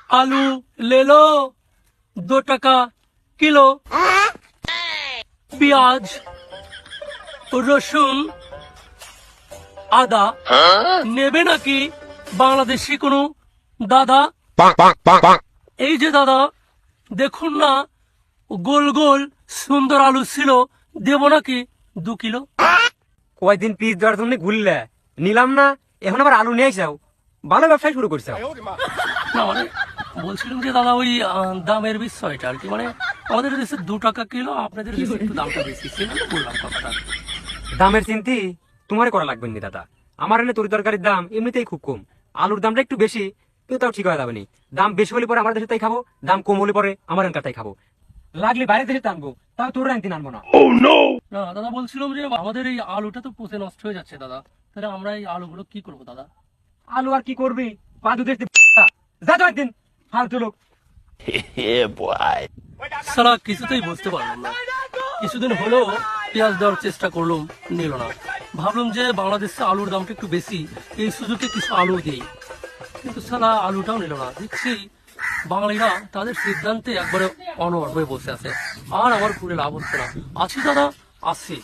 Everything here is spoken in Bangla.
आलू ले लो 2 টাকা কিলো, পেঁয়াজ রসুন আদা নেবে নাকি বাংলাদেশি কোনো দাদা? এই যে দাদা দেখুন না, গোল গোল সুন্দর আলু ছিল, দেবো নাকি 2 কিলো? কয়দিন পিস দেওয়ার জন্য ঘুরলে নিলাম না, এখন আবার আলু নিয়ে যাও, ভালো ব্যবসা শুরু করছে। না মানে বলছিলাম যে দাদা ওই দামের বিষয়টা আর কি, মানে আমাদের দেশে 2 টাকা কিলো, আপনাদের দেশে একটু দামটা বেশি, সেটা বললাম কথাটা। দামের চিন্তি তোমার করা লাগবে না দাদা, আমার এনে তরি তরকারির দাম এমনিতেই খুব কম, আলুর দামটা একটু বেশি, কিন্তু তাও ঠিক হয়ে যাবে নি। দাম বেশি হলে পরে আমার দেশে তাই খাবো, দাম কম হলে পরে আমার এনকার তাই খাবো, লাগলে বাইরে দেশে টানবো, তাও তোর একদিন আনবো না। না দাদা বলছিলাম যে আমাদের এই আলুটা তো পচে নষ্ট হয়ে যাচ্ছে দাদা, তাহলে আমরা এই আলুগুলো কি করবো দাদা? আলু আর কি করবি, পাদু দেশ যা তো একদিন ফালতু লোক। সালা কিছুতেই বুঝতে পারলাম না, কিছুদিন হলো পেঁয়াজ দেওয়ার চেষ্টা করলাম, নিল না। ভাবলাম যে বাংলাদেশে আলুর দামটা একটু বেশি, এই সুযোগে কিছু আলু দিই, কিন্তু সালা আলুটাও নিল না। দেখছি বাঙালিরা তাদের সিদ্ধান্তে একবারে অনড় হয়ে বসে আছে, আর আমার পুরো লাভ হচ্ছে না। আছি দাদা, আসি।